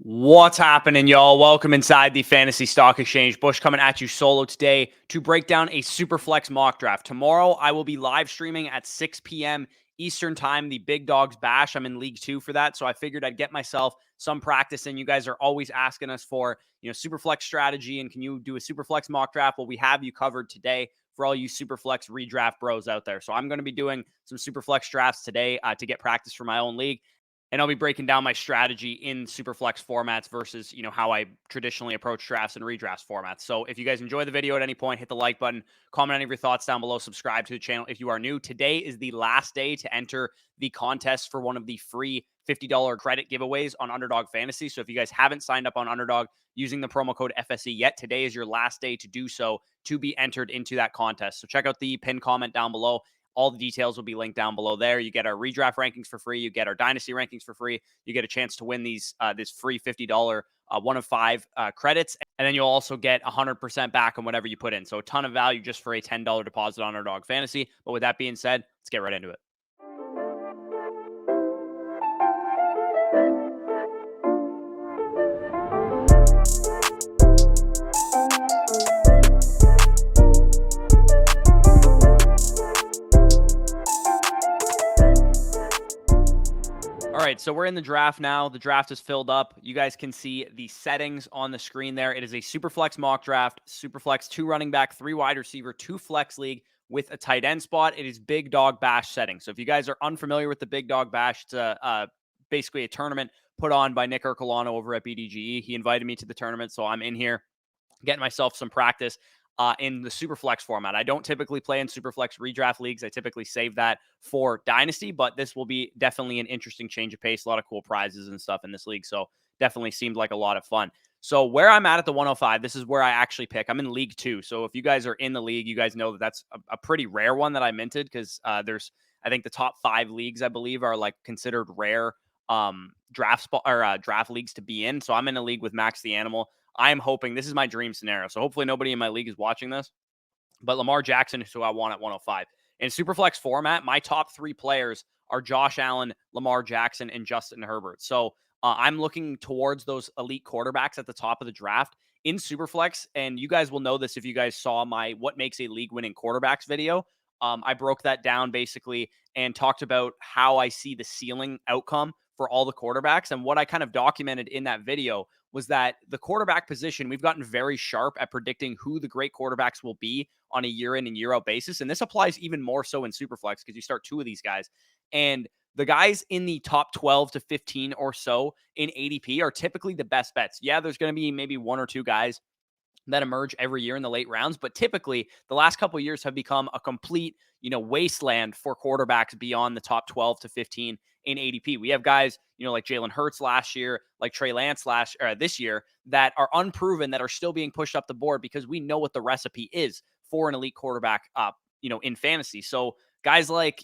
What's happening, y'all? Welcome inside the Fantasy Stock Exchange. Bush coming at you solo today to break down a Superflex mock draft. Tomorrow, I will be live streaming at 6 p.m. Eastern Time, the Big Dogs Bash. I'm in League 2 for that, so I figured I'd get myself some practice in. You guys are always asking us for, Superflex strategy, and can you do a Superflex mock draft? Well, we have you covered today for all you Superflex redraft bros out there. So I'm going to be doing some Superflex drafts today to get practice for my own league. And I'll be breaking down my strategy in Superflex formats versus, how I traditionally approach drafts and redrafts formats. So if you guys enjoy the video at any point, hit the like button, comment any of your thoughts down below, subscribe to the channel if you are new. Today is the last day to enter the contest for one of the free $50 credit giveaways on Underdog Fantasy. So if you guys haven't signed up on Underdog using the promo code FSE yet, today is your last day to do so to be entered into that contest. So check out the pinned comment down below. All the details will be linked down below there. You get our redraft rankings for free. You get our dynasty rankings for free. You get a chance to win these this free $50 one of 5 credits. And then you'll also get 100% back on whatever you put in. So a ton of value just for a $10 deposit on Underdog Fantasy. But with that being said, let's get right into it. All right, so we're in the draft now. The draft is filled up. You guys can see the settings on the screen there. It is a Superflex mock draft, Superflex 2 running back, 3 wide receiver, 2 flex league with a tight end spot. It is Big Dog Bash setting. So if you guys are unfamiliar with the Big Dog Bash, it's basically a tournament put on by Nick Ercolano over at BDGE. He invited me to the tournament, so I'm in here getting myself some practice in the Superflex format. I don't typically play in Superflex redraft leagues. I typically save that for Dynasty, but this will be definitely an interesting change of pace. A lot of cool prizes and stuff in this league, so definitely seemed like a lot of fun. So where I'm at the 105, this is where I actually pick. I'm in League 2, so if you guys are in the league, you guys know that that's a pretty rare one that I minted because there's, I think the top 5 leagues, I believe, are like considered rare draft leagues to be in. So I'm in a league with Max the Animal. I am hoping this is my dream scenario. So hopefully nobody in my league is watching this, but Lamar Jackson is who I want at 105. In Superflex format, my top 3 players are Josh Allen, Lamar Jackson, and Justin Herbert. So I'm looking towards those elite quarterbacks at the top of the draft in Superflex. And you guys will know this if you guys saw my What Makes a League Winning Quarterbacks video. I broke that down basically and talked about how I see the ceiling outcome for all the quarterbacks. And what I kind of documented in that video was that the quarterback position, we've gotten very sharp at predicting who the great quarterbacks will be on a year in and year out basis. And this applies even more so in Superflex because you start 2 of these guys. And the guys in the top 12 to 15 or so in ADP are typically the best bets. Yeah, there's going to be maybe 1 or 2 guys that emerge every year in the late rounds, but typically the last couple of years have become a complete, wasteland for quarterbacks beyond the top 12 to 15 in ADP. We have guys, like Jalen Hurts last year, like Trey Lance this year, that are unproven, that are still being pushed up the board because we know what the recipe is for an elite quarterback in fantasy. So guys like,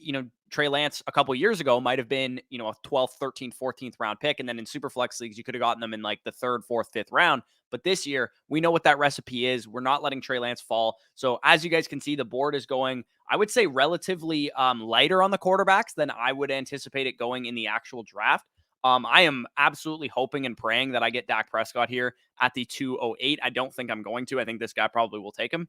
Trey Lance a couple years ago might have been, a 12th, 13th, 14th round pick. And then in Superflex leagues, you could have gotten them in like the 3rd, 4th, 5th round. But this year, we know what that recipe is. We're not letting Trey Lance fall. So as you guys can see, the board is going, I would say, relatively lighter on the quarterbacks than I would anticipate it going in the actual draft. I am absolutely hoping and praying that I get Dak Prescott here at the 208. I don't think I'm going to. I think this guy probably will take him.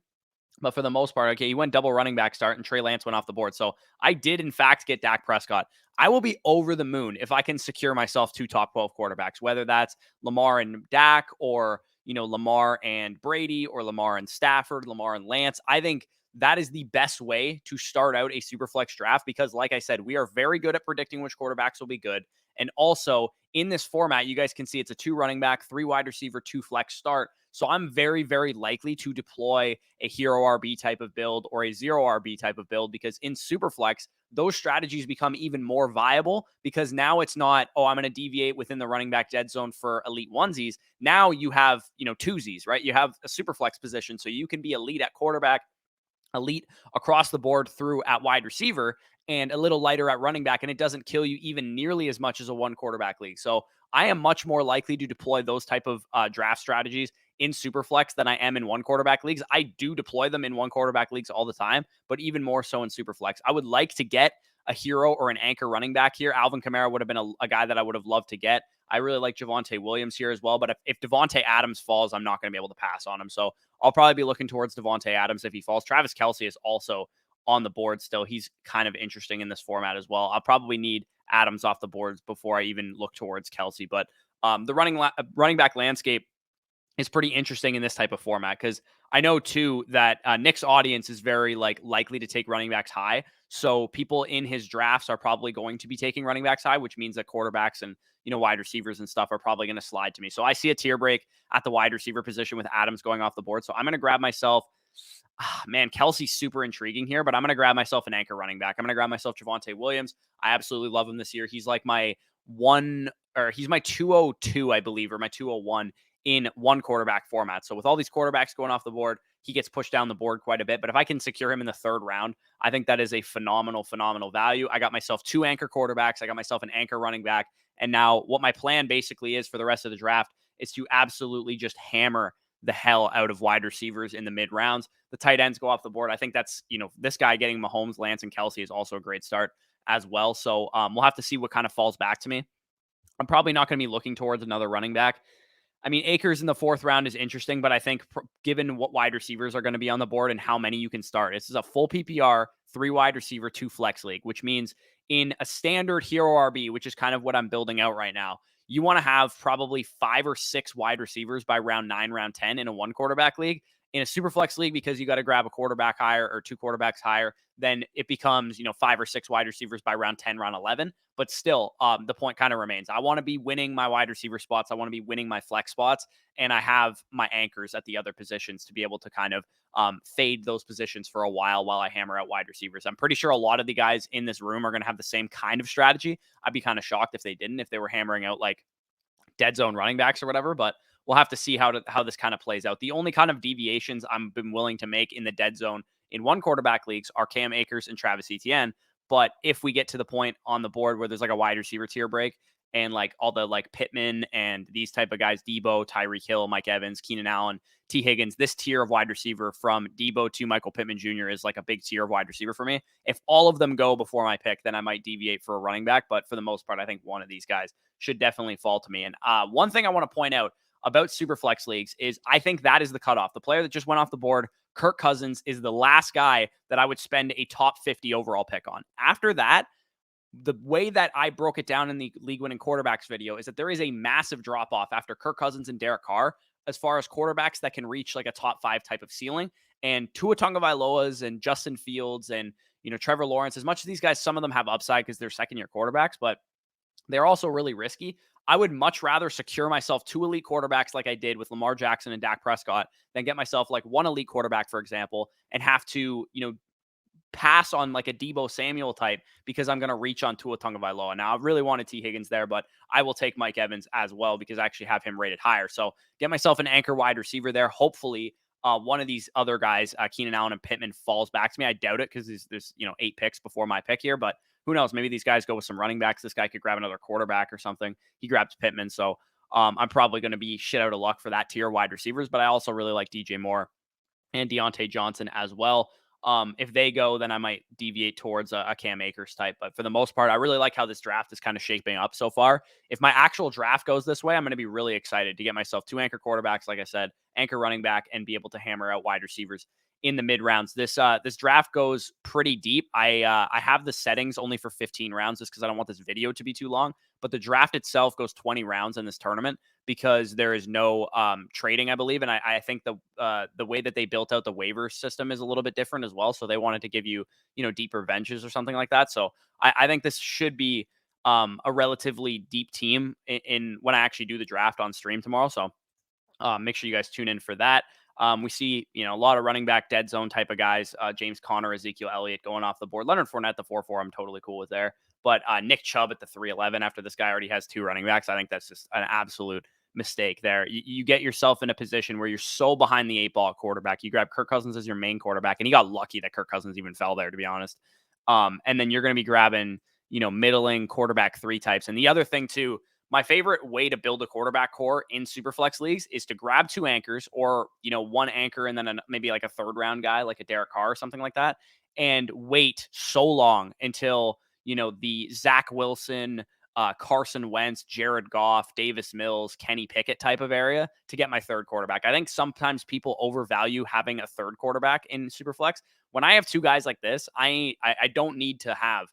But for the most part, okay, he went double running back start and Trey Lance went off the board. So I did, in fact, get Dak Prescott. I will be over the moon if I can secure myself 2 top 12 quarterbacks, whether that's Lamar and Dak or, Lamar and Brady or Lamar and Stafford, Lamar and Lance. I think that is the best way to start out a Superflex draft because, like I said, we are very good at predicting which quarterbacks will be good. And also in this format, you guys can see it's a 2 running back, 3 wide receiver, 2 flex start. So I'm very, very likely to deploy a hero RB type of build or a 0 RB type of build because in Superflex, those strategies become even more viable because now it's not, I'm going to deviate within the running back dead zone for elite onesies. Now you have, twosies, right? You have a Superflex position. So you can be elite at quarterback, elite across the board through at wide receiver, and a little lighter at running back, and it doesn't kill you even nearly as much as a 1 quarterback league. So I am much more likely to deploy those type of draft strategies in Superflex than I am in 1 quarterback leagues. I do deploy them in 1 quarterback leagues all the time, but even more so in Superflex. I would like to get a hero or an anchor running back here. Alvin Kamara would have been a guy that I would have loved to get. I really like Javonte Williams here as well. But if Devontae Adams falls, I'm not going to be able to pass on him. So I'll probably be looking towards Devontae Adams if he falls. Travis Kelce is also on the board still. He's kind of interesting in this format as well. I'll probably need Adams off the boards before I even look towards Kelce. But the running back landscape is pretty interesting in this type of format because I know too that Nick's audience is very likely to take running backs high. So people in his drafts are probably going to be taking running backs high, which means that quarterbacks and wide receivers and stuff are probably going to slide to me. So I see a tier break at the wide receiver position with Adams going off the board. So I'm going to grab myself. Man, Kelsey's super intriguing here, but I'm going to grab myself an anchor running back. I'm going to grab myself Javonte Williams. I absolutely love him this year. He's like my he's my 202, I believe, or my 201 in one quarterback format. So with all these quarterbacks going off the board, he gets pushed down the board quite a bit. But if I can secure him in the third round, I think that is a phenomenal value. I got myself 2 anchor quarterbacks. I got myself an anchor running back. And now what my plan basically is for the rest of the draft is to absolutely just hammer the hell out of wide receivers in the mid rounds. The tight ends go off the board. I think that's, this guy getting Mahomes, Lance, and Kelsey is also a great start as well. So we'll have to see what kind of falls back to me. I'm probably not going to be looking towards another running back. I mean, Akers in the 4th round is interesting, but I think given what wide receivers are going to be on the board and how many you can start, this is a full PPR, 3 wide receiver, 2 flex league, which means in a standard hero RB, which is kind of what I'm building out right now, you want to have probably 5 or 6 wide receivers by round 9, round 10 in a 1 quarterback league. In a super flex league, because you got to grab a quarterback higher or 2 quarterbacks higher, then it becomes, 5 or 6 wide receivers by round 10, round 11. But still, the point kind of remains. I want to be winning my wide receiver spots. I want to be winning my flex spots. And I have my anchors at the other positions to be able to kind of fade those positions for a while I hammer out wide receivers. I'm pretty sure a lot of the guys in this room are going to have the same kind of strategy. I'd be kind of shocked if they didn't, if they were hammering out like dead zone running backs or whatever. But we'll have to see how this kind of plays out. The only kind of deviations I'm been willing to make in the dead zone in 1 quarterback leagues are Cam Akers and Travis Etienne. But if we get to the point on the board where there's like a wide receiver tier break and like all the like Pittman and these type of guys, Debo, Tyreek Hill, Mike Evans, Keenan Allen, T. Higgins, this tier of wide receiver from Debo to Michael Pittman Jr. is like a big tier of wide receiver for me. If all of them go before my pick, then I might deviate for a running back. But for the most part, I think one of these guys should definitely fall to me. And one thing I want to point out about Superflex leagues is I think that is the cutoff. The player that just went off the board, Kirk Cousins, is the last guy that I would spend a top 50 overall pick on. After that, the way that I broke it down in the league winning quarterbacks video is that there is a massive drop off after Kirk Cousins and Derek Carr as far as quarterbacks that can reach like a top 5 type of ceiling. And Tua Tagovailoa's and Justin Fields and Trevor Lawrence, as much as these guys, some of them have upside because they're second year quarterbacks, but they're also really risky. I would much rather secure myself 2 elite quarterbacks like I did with Lamar Jackson and Dak Prescott than get myself like 1 elite quarterback, for example, and have to, pass on like a Debo Samuel type because I'm going to reach on Tua Tagovailoa. Now, I really wanted T. Higgins there, but I will take Mike Evans as well because I actually have him rated higher. So get myself an anchor wide receiver there. Hopefully, one of these other guys, Keenan Allen and Pittman, falls back to me. I doubt it because there's 8 picks before my pick here, but who knows? Maybe these guys go with some running backs. This guy could grab another quarterback or something. He grabs Pittman. So I'm probably going to be shit out of luck for that tier wide receivers, but I also really like DJ Moore and Deontay Johnson as well. If they go, then I might deviate towards a Cam Akers type. But for the most part, I really like how this draft is kind of shaping up so far. If my actual draft goes this way, I'm going to be really excited to get myself 2 anchor quarterbacks, like I said, anchor running back, and be able to hammer out wide receivers in the mid rounds. This draft goes pretty deep. I have the settings only for 15 rounds just because I don't want this video to be too long. But the draft itself goes 20 rounds in this tournament because there is no trading, I believe. And I think the way that they built out the waiver system is a little bit different as well. So they wanted to give you, deeper benches or something like that. So I think this should be a relatively deep team in when I actually do the draft on stream tomorrow. So make sure you guys tune in for that. We see, a lot of running back dead zone type of guys. James Conner, Ezekiel Elliott going off the board. Leonard Fournette, the 4-4, I'm totally cool with there. But Nick Chubb at the 3-11 after this guy already has 2 running backs. I think that's just an absolute mistake there. You get yourself in a position where you're so behind the 8 ball at quarterback. You grab Kirk Cousins as your main quarterback, and he got lucky that Kirk Cousins even fell there, to be honest. And then you're going to be grabbing, middling quarterback 3 types. And the other thing, too, my favorite way to build a quarterback core in Superflex leagues is to grab 2 anchors or, 1 anchor and then maybe like a 3rd round guy like a Derek Carr or something like that, and wait so long until, the Zach Wilson, Carson Wentz, Jared Goff, Davis Mills, Kenny Pickett type of area to get my third quarterback. I think sometimes people overvalue having a third quarterback in Superflex. When I have two guys like this, I don't need to have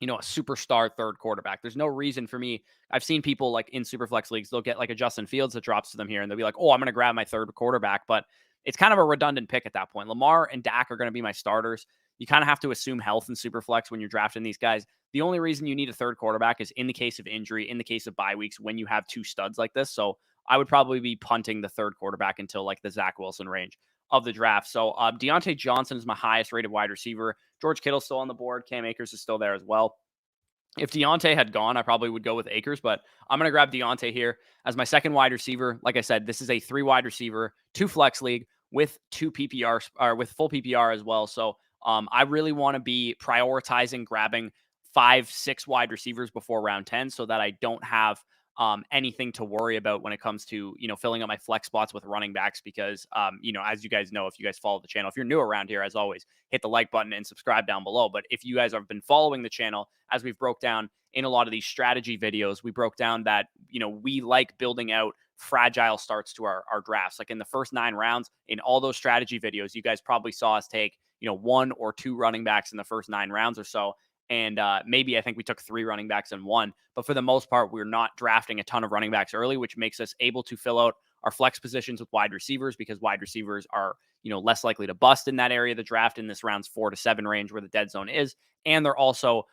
a superstar third quarterback. There's no reason for me. I've seen people like in Superflex leagues, they'll get like a Justin Fields that drops to them here and they'll be like, oh, I'm going to grab my third quarterback. But it's kind of a redundant pick at that point. Lamar and Dak are going to be my starters. You kind of have to assume health in Superflex when you're drafting these guys. The only reason you need a third quarterback is in the case of injury, in the case of bye weeks, when you have two studs like this. So I would probably be punting the third quarterback until like the Zach Wilson range of the draft. So Deontay Johnson is my highest rated wide receiver. George Kittle's still on the board. Cam Akers is still there as well. If Deontay had gone, I probably would go with Akers, but I'm going to grab Deontay here as my second wide receiver. Like I said, this is a 3 wide receiver, 2 flex league with 2 PPR or with full PPR as well. So I really want to be prioritizing grabbing 5, 6 wide receivers before round 10 so that I don't have anything to worry about when it comes to, filling up my flex spots with running backs because, as you guys know, if you guys follow the channel, if you're new around here, as always, hit the like button and subscribe down below. But if you guys have been following the channel, as we've broke down in a lot of these strategy videos, we broke down that, we like building out fragile starts to our drafts. Like in the first 9 rounds, in all those strategy videos, you guys probably saw us take, 1 or 2 running backs in the first 9 rounds or so. And maybe I think we took 3 running backs in 1. But for the most part, we're not drafting a ton of running backs early, which makes us able to fill out our flex positions with wide receivers because wide receivers are, less likely to bust in that area of the draft in this round's 4 to 7 range where the dead zone is. And they're also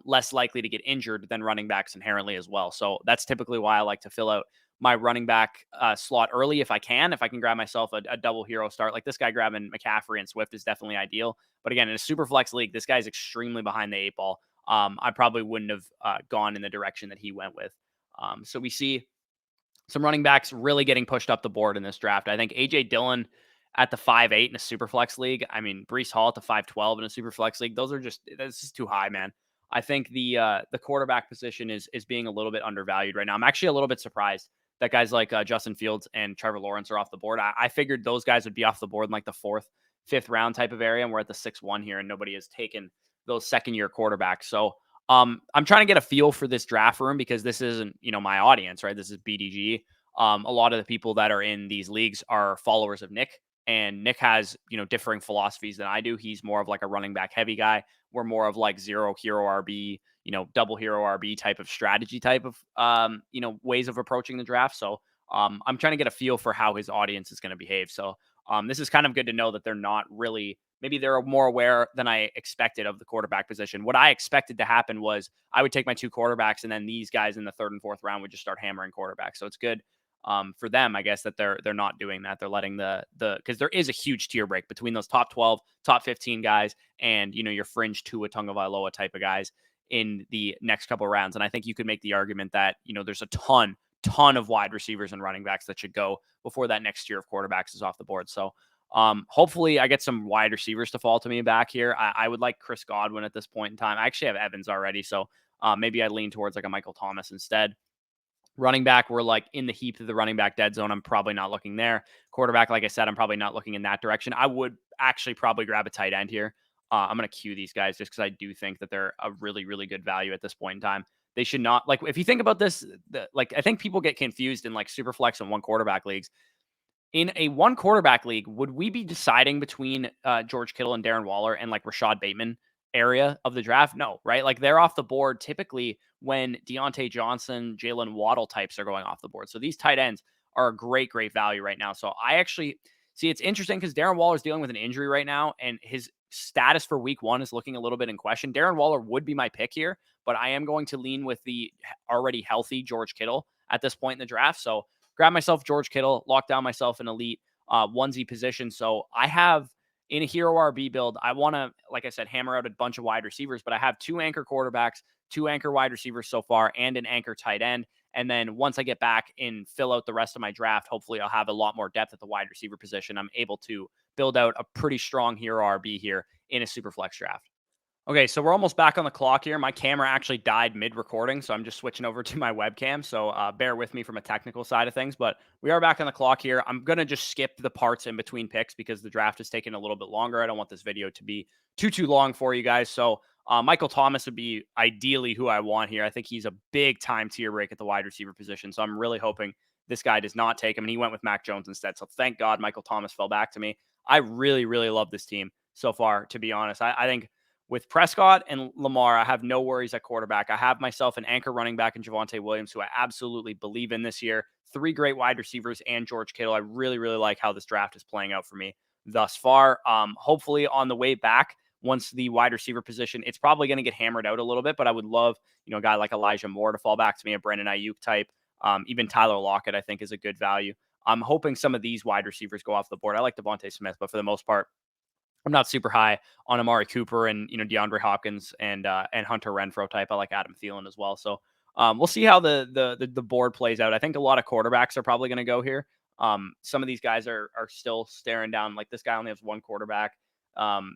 less likely to get injured than running backs inherently as well. So that's typically why I like to fill out my running back slot early if I can grab myself a double hero start. Like this guy grabbing McCaffrey and Swift is definitely ideal. But again, in a super flex league, this guy's extremely behind the 8 ball. I probably wouldn't have gone in the direction that he went with. So we see some running backs really getting pushed up the board in this draft. I think A.J. Dillon at the 5'8" in a super flex league. I mean, Breece Hall at the 5'12" in a super flex league. This is too high, man. I think the quarterback position is being a little bit undervalued right now. I'm actually a little bit surprised that guys like Justin Fields and Trevor Lawrence are off the board. I figured those guys would be off the board in like the 4th, 5th round type of area. And we're at the 6-1 here and nobody has taken those second-year quarterbacks. So I'm trying to get a feel for this draft room because this isn't, my audience, right? This is BDGE. A lot of the people that are in these leagues are followers of Nick. And Nick has, differing philosophies than I do. He's more of like a running back heavy guy. We're more of like 0 hero RB, double hero RB type of strategy type of, ways of approaching the draft. So I'm trying to get a feel for how his audience is going to behave. So this is kind of good to know that they're not really, maybe they're more aware than I expected of the quarterback position. What I expected to happen was I would take my 2 quarterbacks and then these guys in the 3rd and 4th round would just start hammering quarterbacks. So it's good for them, I guess, that they're not doing that. They're letting because there is a huge tier break between those top 12, top 15 guys and, your fringe Tua Tagovailoa type of guys in the next couple of rounds. And I think you could make the argument that, there's a ton of wide receivers and running backs that should go before that next tier of quarterbacks is off the board. So hopefully I get some wide receivers to fall to me back here. I would like Chris Godwin at this point in time. I actually have Evans already. So maybe I lean towards like a Michael Thomas instead. Running back, we're like in the heap of the running back dead zone. I'm probably not looking there. Quarterback, like I said, I'm probably not looking in that direction. I would actually probably grab a tight end here. I'm going to queue these guys just because I do think that they're a really, really good value at this point in time. They should not, like, if you think about this, I think people get confused in like super flex and 1 quarterback leagues. In a 1 quarterback league, would we be deciding between George Kittle and Darren Waller and like Rashad Bateman area of the draft? No, right? Like they're off the board typically when Deontay Johnson, Jalen Waddle types are going off the board. So these tight ends are a great, great value right now. So I actually see it's interesting because Darren Waller is dealing with an injury right now and his status for week 1 is looking a little bit in question. Darren Waller would be my pick here, but I am going to lean with the already healthy George Kittle at this point in the draft. So grab myself George Kittle, lock down myself an elite onesie position. So I have in a hero RB build, I want to, like I said, hammer out a bunch of wide receivers, but I have 2 anchor quarterbacks, 2 anchor wide receivers so far, and an anchor tight end. And then once I get back and fill out the rest of my draft, hopefully I'll have a lot more depth at the wide receiver position. I'm able to build out a pretty strong hero RB here in a super flex draft. Okay, so we're almost back on the clock here. My camera actually died mid-recording, so I'm just switching over to my webcam. So bear with me from a technical side of things, but we are back on the clock here. I'm going to just skip the parts in between picks because the draft is taking a little bit longer. I don't want this video to be too long for you guys. So Michael Thomas would be ideally who I want here. I think he's a big time tier break at the wide receiver position. So I'm really hoping this guy does not take him. And he went with Mac Jones instead. So thank God Michael Thomas fell back to me. I really, really love this team so far, to be honest. I think with Prescott and Lamar, I have no worries at quarterback. I have myself an anchor running back in Javonte Williams, who I absolutely believe in this year. 3 great wide receivers and George Kittle. I really, really like how this draft is playing out for me thus far. Hopefully on the way back, once the wide receiver position, it's probably going to get hammered out a little bit, but I would love, a guy like Elijah Moore to fall back to me, a Brandon Ayuk type. Even Tyler Lockett, I think, is a good value. I'm hoping some of these wide receivers go off the board. I like Devontae Smith, but for the most part, I'm not super high on Amari Cooper and DeAndre Hopkins and Hunter Renfrow type. I like Adam Thielen as well. So we'll see how the board plays out. I think a lot of quarterbacks are probably going to go here. Some of these guys are still staring down. Like this guy only has one quarterback.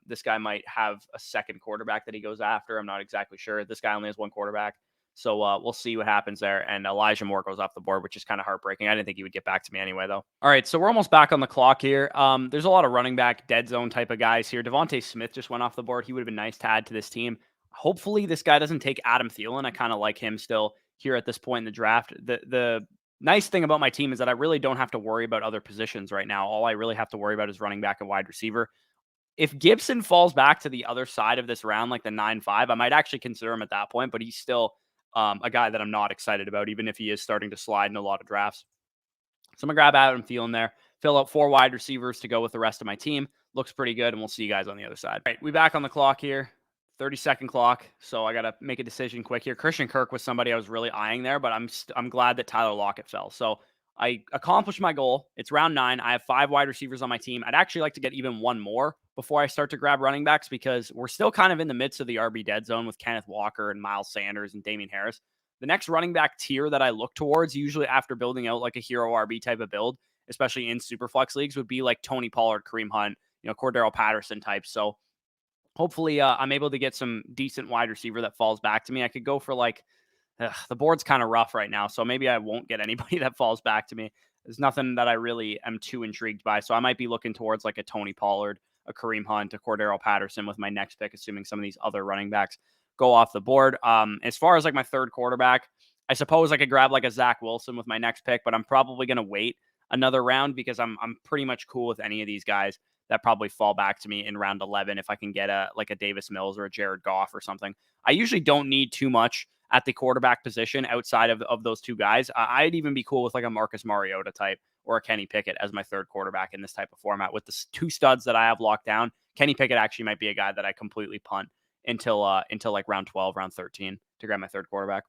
This guy might have a second quarterback that he goes after. I'm not exactly sure. This guy only has one quarterback. So we'll see what happens there. And Elijah Moore goes off the board, which is kind of heartbreaking. I didn't think he would get back to me anyway, though. All right, so we're almost back on the clock here. There's a lot of running back, dead zone type of guys here. Devontae Smith just went off the board. He would have been nice to add to this team. Hopefully this guy doesn't take Adam Thielen. I kind of like him still here at this point in the draft. The nice thing about my team is that I really don't have to worry about other positions right now. All I really have to worry about is running back and wide receiver. If Gibson falls back to the other side of this round, like the 9-5, I might actually consider him at that point, but he's still a guy that I'm not excited about, even if he is starting to slide in a lot of drafts. So I'm going to grab Adam Thielen there, fill out 4 wide receivers to go with the rest of my team. Looks pretty good, and we'll see you guys on the other side. All right, we back on the clock here. 30-second clock, so I got to make a decision quick here. Christian Kirk was somebody I was really eyeing there, but I'm glad that Tyler Lockett fell. So I accomplished my goal. It's round 9. I have 5 wide receivers on my team. I'd actually like to get even one more before I start to grab running backs because we're still kind of in the midst of the RB dead zone with Kenneth Walker and Miles Sanders and Damian Harris. The next running back tier that I look towards, usually after building out like a hero RB type of build, especially in Superflex leagues, would be like Tony Pollard, Kareem Hunt, Cordero Patterson types. So hopefully I'm able to get some decent wide receiver that falls back to me. I could go for like, the board's kind of rough right now, so maybe I won't get anybody that falls back to me. There's nothing that I really am too intrigued by, so I might be looking towards like a Tony Pollard, a Kareem Hunt, a Cordero Patterson with my next pick, assuming some of these other running backs go off the board. As far as like my third quarterback, I suppose I could grab like a Zach Wilson with my next pick, but I'm probably going to wait another round because I'm pretty much cool with any of these guys that probably fall back to me in round 11 if I can get a Davis Mills or a Jared Goff or something. I usually don't need too much at the quarterback position outside of those two guys. I'd even be cool with like a Marcus Mariota type or a Kenny Pickett as my third quarterback in this type of format. With the 2 studs that I have locked down, Kenny Pickett actually might be a guy that I completely punt until like round 12, round 13 to grab my third quarterback.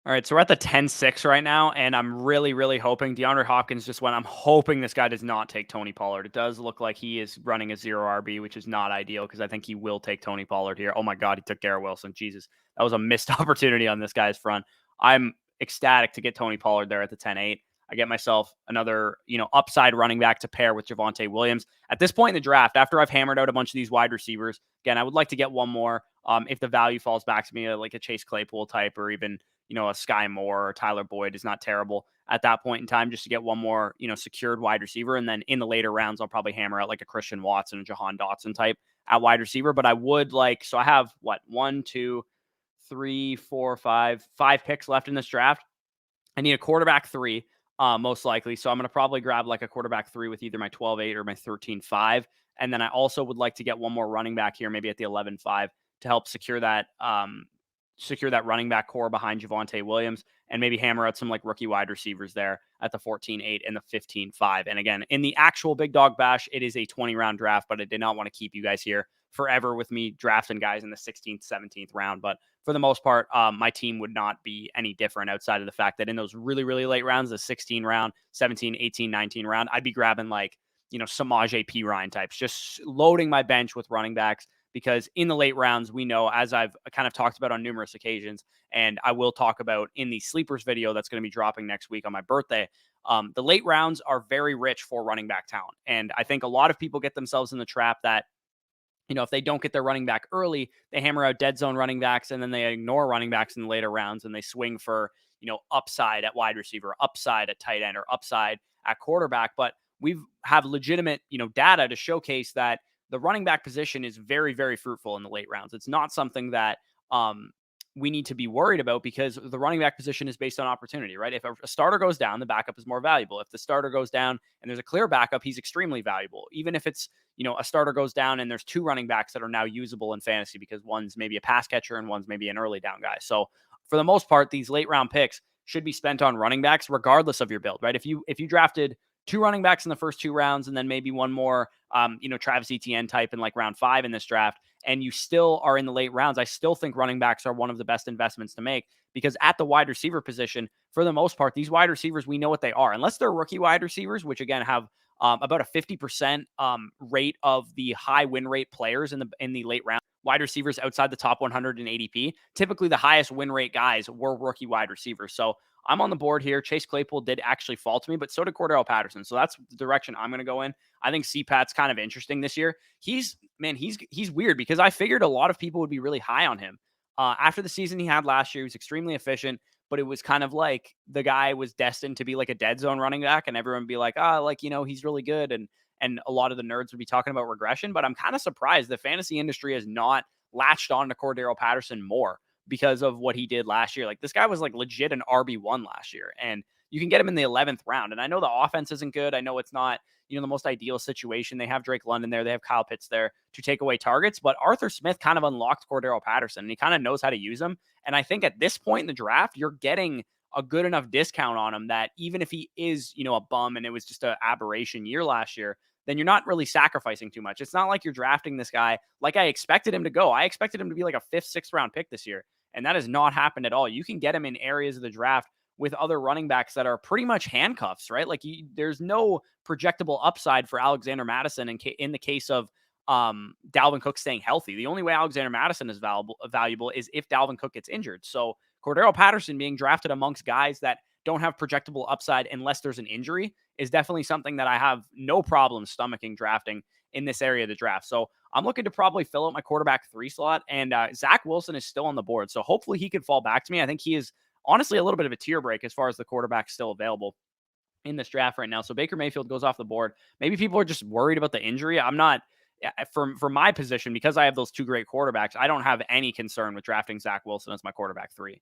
All right, so we're at the 10-6 right now, and I'm really, really hoping DeAndre Hopkins just went. I'm hoping this guy does not take Tony Pollard. It does look like he is running a 0 RB, which is not ideal because I think he will take Tony Pollard here. Oh my God, he took Garrett Wilson. Jesus, that was a missed opportunity on this guy's front. I'm ecstatic to get Tony Pollard there at the 10-8. I get myself another, upside running back to pair with Javonte Williams. At this point in the draft, after I've hammered out a bunch of these wide receivers, again, I would like to get one more. If the value falls back to me, like a Chase Claypool type or even a Sky Moore or Tyler Boyd is not terrible at that point in time just to get one more, secured wide receiver. And then in the later rounds, I'll probably hammer out like a Christian Watson and Jahan Dotson type at wide receiver. But I would so I have 1, 2, 3, 4, 5 picks left in this draft. I need a quarterback 3, most likely. So I'm going to probably grab like a quarterback 3 with either my 12-8 or my 13-5. And then I also would like to get one more running back here, maybe at the 11-5 to help secure that running back core behind Javonte Williams and maybe hammer out some like rookie wide receivers there at the 14-8 and the 15-5. And again, in the actual Big Dog Bash, it is a 20-round draft, but I did not want to keep you guys here forever with me drafting guys in the 16th, 17th round. But for the most part, my team would not be any different outside of the fact that in those really, really late rounds, the 16 round, 17, 18, 19 round, I'd be grabbing like, Samaje Perine types, just loading my bench with running backs. Because in the late rounds, we know, as I've kind of talked about on numerous occasions, and I will talk about in the sleepers video that's going to be dropping next week on my birthday, the late rounds are very rich for running back talent. And I think a lot of people get themselves in the trap that, if they don't get their running back early, they hammer out dead zone running backs and then they ignore running backs in the later rounds and they swing for, upside at wide receiver, upside at tight end, or upside at quarterback. But we have legitimate, data to showcase that the running back position is very, very fruitful in the late rounds. It's not something that um, we need to be worried about because the running back position is based on opportunity, right? If a starter goes down, the backup is more valuable. If the starter goes down and there's a clear backup, he's extremely valuable. Even if it's, a starter goes down and there's two running backs that are now usable in fantasy because one's maybe a pass catcher and one's maybe an early down guy. So for the most part, these late round picks should be spent on running backs regardless of your build, right? If you drafted two running backs in the first 2 rounds and then maybe one more, Travis Etienne type in like round 5 in this draft, and you still are in the late rounds, I still think running backs are one of the best investments to make because at the wide receiver position, for the most part, these wide receivers, we know what they are. Unless they're rookie wide receivers, which again have about a 50% rate of the high win rate players in the late round. Wide receivers outside the top 100 in ADP, typically the highest win rate guys were rookie wide receivers. So I'm on the board here. Chase Claypool did actually fall to me, but so did Cordell Patterson. So that's the direction I'm going to go in. I think CPAT's kind of interesting this year. He's weird because I figured a lot of people would be really high on him. After the season he had last year, he was extremely efficient, but it was kind of like the guy was destined to be like a dead zone running back, and everyone would be like, he's really good, and a lot of the nerds would be talking about regression. But I'm kind of surprised the fantasy industry has not latched on to Cordero Patterson more because of what he did last year. Like this guy was like legit an RB1 last year, and you can get him in the 11th round. And I know the offense isn't good. I know it's not, the most ideal situation. They have Drake London there. They have Kyle Pitts there to take away targets, but Arthur Smith kind of unlocked Cordero Patterson and he kind of knows how to use him. And I think at this point in the draft, you're getting a good enough discount on him that even if he is, a bum and it was just an aberration year last year, then you're not really sacrificing too much. It's not like you're drafting this guy like I expected him to go. I expected him to be like a 5th, 6th round pick this year. And that has not happened at all. You can get him in areas of the draft with other running backs that are pretty much handcuffs, right? Like there's no projectable upside for Alexander Madison in the case of Dalvin Cook staying healthy. The only way Alexander Madison is valuable is if Dalvin Cook gets injured. So Cordero Patterson being drafted amongst guys that don't have projectable upside unless there's an injury is definitely something that I have no problem stomaching drafting in this area of the draft. So I'm looking to probably fill out my quarterback 3 slot, and Zach Wilson is still on the board. So hopefully he could fall back to me. I think he is honestly a little bit of a tier break as far as the quarterbacks still available in this draft right now. So Baker Mayfield goes off the board. Maybe people are just worried about the injury. I'm not, for my position, because I have those 2 great quarterbacks, I don't have any concern with drafting Zach Wilson as my quarterback 3.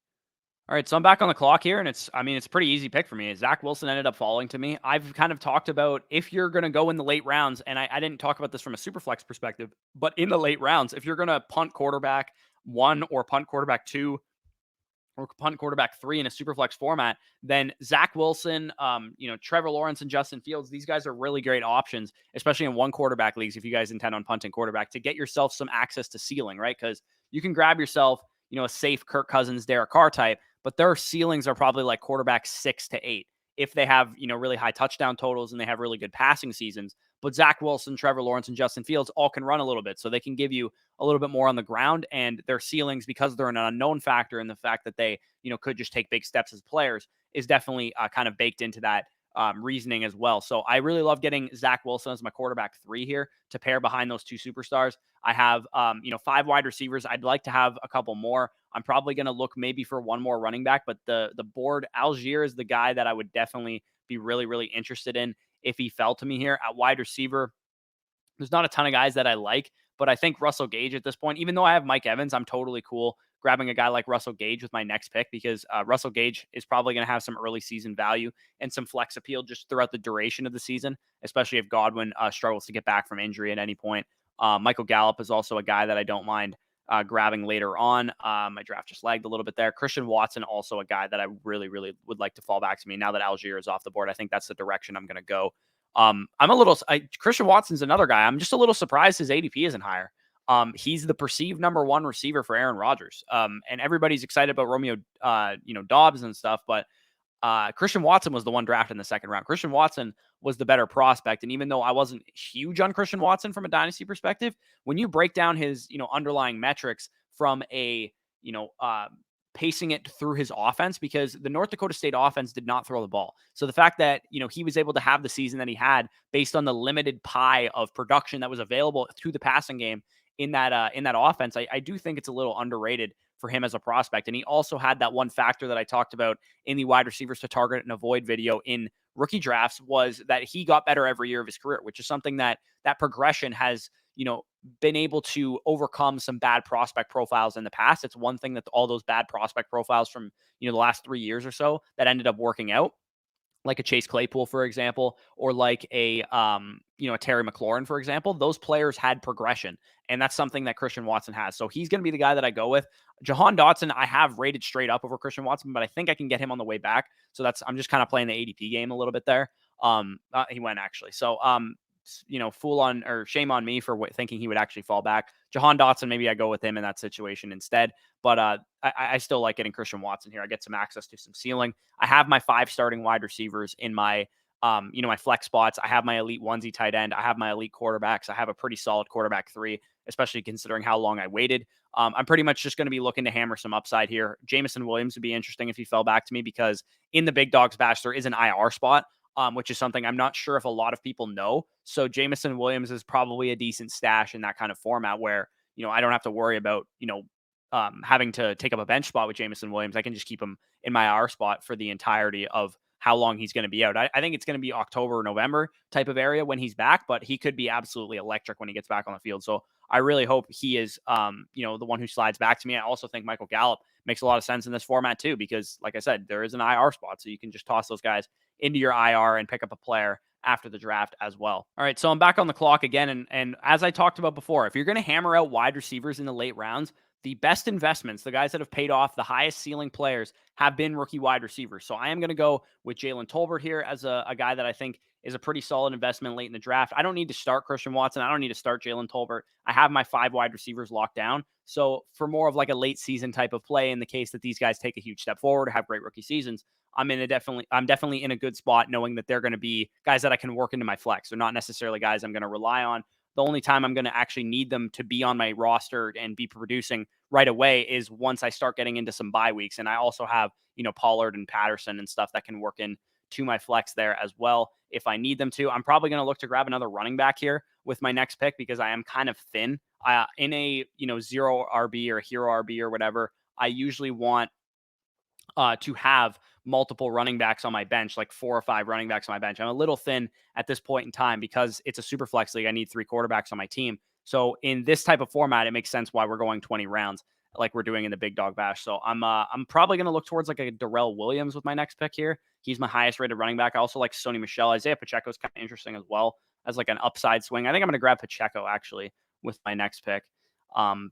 All right, so I'm back on the clock here, and it's a pretty easy pick for me. Zach Wilson ended up falling to me. I've kind of talked about if you're going to go in the late rounds, and I didn't talk about this from a Superflex perspective, but in the late rounds, if you're going to punt quarterback 1 or punt quarterback 2 or punt quarterback 3 in a Superflex format, then Zach Wilson, Trevor Lawrence and Justin Fields, these guys are really great options, especially in 1 quarterback leagues if you guys intend on punting quarterback to get yourself some access to ceiling, right? Because you can grab yourself, a safe Kirk Cousins, Derek Carr type, but their ceilings are probably like quarterback 6 to 8 if they have, really high touchdown totals and they have really good passing seasons. But Zach Wilson, Trevor Lawrence, and Justin Fields all can run a little bit. So they can give you a little bit more on the ground, and their ceilings, because they're an unknown factor in the fact that they, could just take big steps as players, is definitely kind of baked into that reasoning as well. So I really love getting Zach Wilson as my quarterback 3 here to pair behind those 2 superstars. I have, 5 wide receivers. I'd like to have a couple more. I'm probably going to look maybe for one more running back, but the board, Algier is the guy that I would definitely be really, really interested in if he fell to me here. At wide receiver, there's not a ton of guys that I like, but I think Russell Gage at this point, even though I have Mike Evans, I'm totally cool grabbing a guy like Russell Gage with my next pick because Russell Gage is probably going to have some early season value and some flex appeal just throughout the duration of the season, especially if Godwin struggles to get back from injury at any point. Michael Gallup is also a guy that I don't mind grabbing later on. My draft just lagged a little bit there. Christian Watson, also a guy that I really, really would like to fall back to me now that Algier is off the board. I think that's the direction I'm going to go. Christian Watson's another guy. I'm just a little surprised his ADP isn't higher. He's the perceived number 1 receiver for Aaron Rodgers. And everybody's excited about Romeo, Dobbs and stuff, but Christian Watson was the one drafted in the 2nd round. Christian Watson was the better prospect. And even though I wasn't huge on Christian Watson from a dynasty perspective, when you break down his, underlying metrics from a, pacing it through his offense, because the North Dakota State offense did not throw the ball. So the fact that, he was able to have the season that he had based on the limited pie of production that was available through the passing game in that offense, I do think it's a little underrated for him as a prospect. And he also had that one factor that I talked about in the wide receivers to target and avoid video in rookie drafts, was that he got better every year of his career, which is something that progression has, been able to overcome some bad prospect profiles in the past. It's one thing that all those bad prospect profiles from, the last 3 years or so that ended up working out, like a Chase Claypool, for example, or like a Terry McLaurin, for example. Those players had progression, and that's something that Christian Watson has. So he's going to be the guy that I go with. Jahan Dotson, I have rated straight up over Christian Watson, but I think I can get him on the way back. So I'm just kind of playing the ADP game a little bit there. He went actually. So fool on or shame on me for thinking he would actually fall back. Jahan Dotson, maybe I go with him in that situation instead. But I still like getting Christian Watson here. I get some access to some ceiling. I have my 5 starting wide receivers in my my flex spots. I have my elite onesie tight end. I have my elite quarterbacks. I have a pretty solid quarterback 3, especially considering how long I waited. I'm pretty much just going to be looking to hammer some upside here. Jameson Williams would be interesting if he fell back to me, because in the Big Dogs Bash, there is an IR spot, which is something I'm not sure if a lot of people know. So Jameson Williams is probably a decent stash in that kind of format where, I don't have to worry about, having to take up a bench spot with Jameson Williams. I can just keep him in my IR spot for the entirety of how long he's going to be out. I think it's going to be October or November type of area when he's back, but he could be absolutely electric when he gets back on the field. So I really hope he is, the one who slides back to me. I also think Michael Gallup makes a lot of sense in this format too, because like I said, there is an IR spot. So you can just toss those guys into your IR and pick up a player after the draft as well. All right, so I'm back on the clock again. And as I talked about before, if you're going to hammer out wide receivers in the late rounds, the best investments, the guys that have paid off, the highest ceiling players, have been rookie wide receivers. So I am going to go with Jalen Tolbert here as a guy that I think is a pretty solid investment late in the draft. I don't need to start Christian Watson. I don't need to start Jalen Tolbert. I have my 5 wide receivers locked down. So for more of like a late season type of play, in the case that these guys take a huge step forward, have great rookie seasons, I'm definitely in a good spot knowing that they're going to be guys that I can work into my flex. They're not necessarily guys I'm going to rely on. The only time I'm going to actually need them to be on my roster and be producing right away is once I start getting into some bye weeks. And I also have, Pollard and Patterson and stuff that can work in to my flex there as well if I need them to. I'm probably going to look to grab another running back here with my next pick, because I am kind of thin in a, zero RB or hero RB or whatever. I usually want to have multiple running backs on my bench, like 4 or 5 running backs on my bench. I'm a little thin at this point in time because it's a super flex league. I need 3 quarterbacks on my team. So in this type of format, it makes sense why we're going 20 rounds like we're doing in the Big Dog Bash. So I'm probably going to look towards like a Darrell Williams with my next pick here. He's my highest rated running back. I also like Sony Michel. Isaiah Pacheco is kind of interesting as well as like an upside swing. I think I'm going to grab Pacheco actually with my next pick.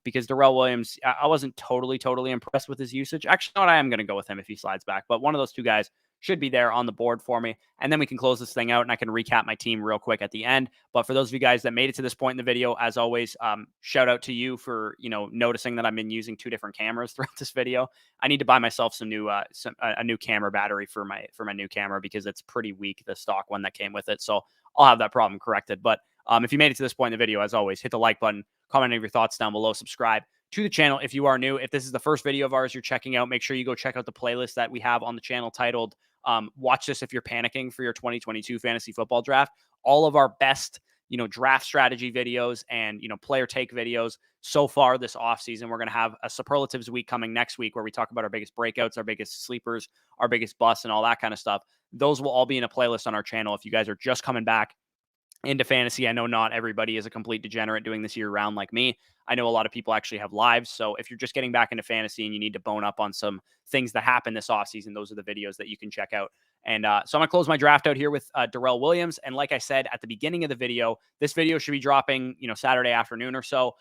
Because Darrell Williams, I wasn't totally impressed with his usage. Actually, no, I am going to go with him if he slides back. But one of those 2 guys should be there on the board for me. And then we can close this thing out and I can recap my team real quick at the end. But for those of you guys that made it to this point in the video, as always, shout out to you for, noticing that I've been using 2 different cameras throughout this video. I need to buy myself a new camera battery for my new camera, because it's pretty weak, the stock one that came with it. So I'll have that problem corrected. But if you made it to this point in the video, as always, hit the like button, comment your thoughts down below, subscribe to the channel if you are new. If this is the first video of ours you're checking out, make sure you go check out the playlist that we have on the channel titled Watch This If You're Panicking for Your 2022 Fantasy Football Draft. All of our best, draft strategy videos and, player take videos so far this offseason. We're going to have a Superlatives week coming next week where we talk about our biggest breakouts, our biggest sleepers, our biggest busts, and all that kind of stuff. Those will all be in a playlist on our channel if you guys are just coming back into fantasy. I know not everybody is a complete degenerate doing this year round like me. I know a lot of people actually have lives. So if you're just getting back into fantasy and you need to bone up on some things that happen this offseason, those are the videos that you can check out. And so I'm going to close my draft out here with Darrell Williams. And like I said at the beginning of the video, this video should be dropping, Saturday afternoon or so.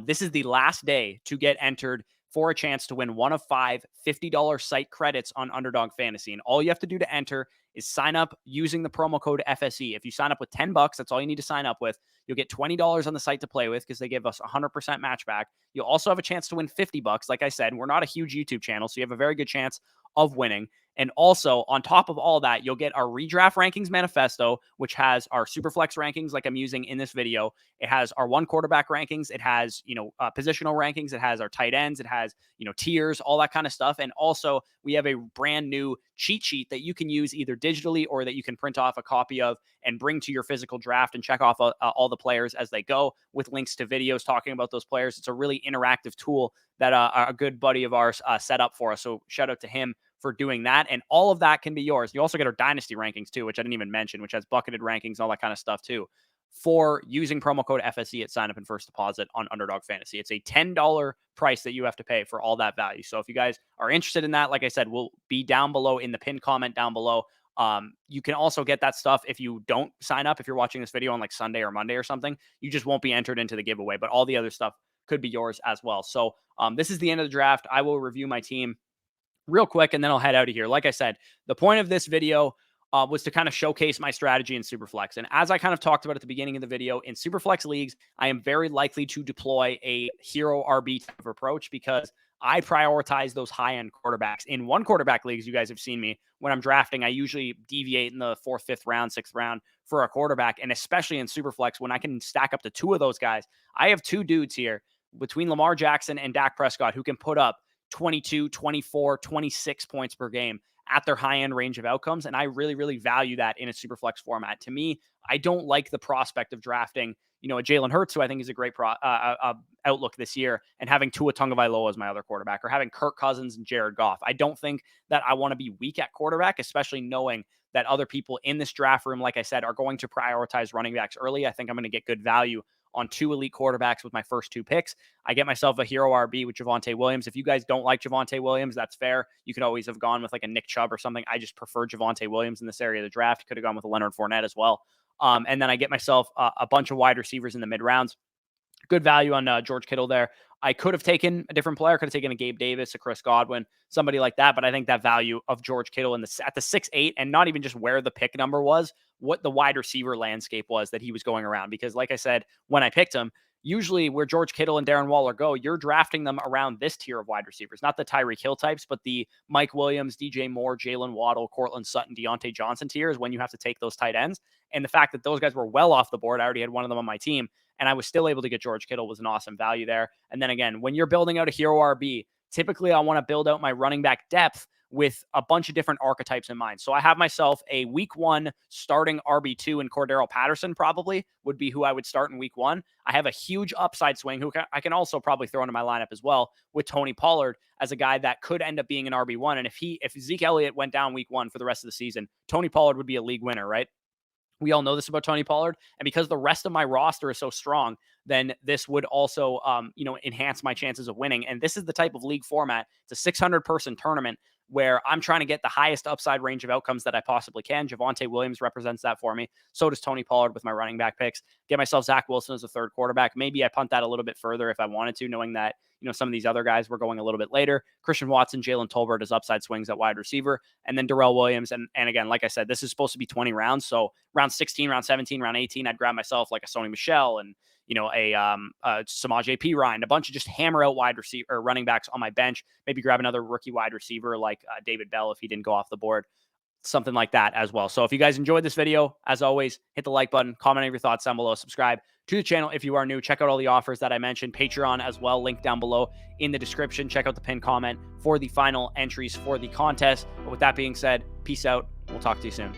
This is the last day to get entered for a chance to win one of 5 $50 site credits on Underdog Fantasy. And all you have to do to enter is sign up using the promo code FSE. If you sign up with $10, that's all you need to sign up with. You'll get $20 on the site to play with because they give us 100% match back. You'll also have a chance to win $50. Like I said, we're not a huge YouTube channel, so you have a very good chance of winning. And also, on top of all that, you'll get our redraft rankings manifesto, which has our Superflex rankings like I'm using in this video. It has our 1 quarterback rankings. It has, positional rankings. It has our tight ends. It has, tiers, all that kind of stuff. And also, we have a brand new cheat sheet that you can use either digitally or that you can print off a copy of and bring to your physical draft and check off all the players as they go, with links to videos talking about those players. It's a really interactive tool that a good buddy of ours set up for us. So shout out to him for doing that. And all of that can be yours. You also get our dynasty rankings too, which I didn't even mention, which has bucketed rankings, all that kind of stuff too. for using promo code FSE at sign up and first deposit on Underdog Fantasy. It's a $10 price that you have to pay for all that value. So if you guys are interested in that, like I said, we'll be down below in the pinned comment down below. You can also get that stuff if you don't sign up. If you're watching this video on like Sunday or Monday or something, you just won't be entered into the giveaway, but all the other stuff could be yours as well. So this is the end of the draft. I will review my team real quick, and then I'll head out of here. Like I said, the point of this video was to kind of showcase my strategy in Superflex. And as I kind of talked about at the beginning of the video, in Superflex leagues, I am very likely to deploy a hero RB type of approach because I prioritize those high-end quarterbacks. In one quarterback leagues, you guys have seen me, when I'm drafting, I usually deviate in the 4th, 5th round, 6th round for a quarterback. And especially in Superflex, when I can stack up to 2 of those guys, I have 2 dudes here between Lamar Jackson and Dak Prescott who can put up 22, 24, 26 points per game at their high-end range of outcomes. And I really, really value that in a Superflex format. To me, I don't like the prospect of drafting, a Jalen Hurts, who I think is a great outlook this year, and having Tua Tagovailoa as my other quarterback, or having Kirk Cousins and Jared Goff. I don't think that I want to be weak at quarterback, especially knowing that other people in this draft room, like I said, are going to prioritize running backs early. I think I'm going to get good value on 2 elite quarterbacks with my first 2 picks. I get myself a hero RB with Javonte Williams. If you guys don't like Javonte Williams, that's fair. You could always have gone with like a Nick Chubb or something. I just prefer Javonte Williams in this area of the draft. Could have gone with a Leonard Fournette as well. And then I get myself a bunch of wide receivers in the mid rounds. Good value on George Kittle there. I could have taken a different player. Could have taken a Gabe Davis, a Chris Godwin, somebody like that. But I think that value of George Kittle at the 6'8", and not even just where the pick number was, what the wide receiver landscape was that he was going around. Because like I said, when I picked him, usually where George Kittle and Darren Waller go, you're drafting them around this tier of wide receivers, not the Tyreek Hill types, but the Mike Williams, DJ Moore, Jalen Waddle, Cortland Sutton, Deontay Johnson tiers when you have to take those tight ends. And the fact that those guys were well off the board, I already had one of them on my team, and I was still able to get George Kittle, was an awesome value there. And then again, when you're building out a hero RB, typically I want to build out my running back depth with a bunch of different archetypes in mind. So I have myself a week 1 starting RB2, and Cordero Patterson probably would be who I would start in week 1. I have a huge upside swing who I can also probably throw into my lineup as well with Tony Pollard as a guy that could end up being an RB1. And if Zeke Elliott went down week 1 for the rest of the season, Tony Pollard would be a league winner, right? We all know this about Tony Pollard. And because the rest of my roster is so strong, then this would also, enhance my chances of winning. And this is the type of league format. It's a 600-person tournament where I'm trying to get the highest upside range of outcomes that I possibly can. Javonte Williams represents that for me. So does Tony Pollard with my running back picks. Get myself Zach Wilson as a 3rd quarterback. Maybe I punt that a little bit further if I wanted to, knowing that, some of these other guys were going a little bit later. Christian Watson, Jalen Tolbert as upside swings at wide receiver, and then Darrell Williams. And again, like I said, this is supposed to be 20 rounds. So round 16, round 17, round 18, I'd grab myself like a Sony Michel and a Samaj P. Ryan, a bunch of just hammer out wide receiver or running backs on my bench. Maybe grab another rookie wide receiver like David Bell if he didn't go off the board, something like that as well. So if you guys enjoyed this video, as always, hit the like button, comment your thoughts down below, subscribe to the channel if you are new. Check out all the offers that I mentioned, Patreon as well, link down below in the description. Check out the pinned comment for the final entries for the contest. But with that being said, peace out. We'll talk to you soon.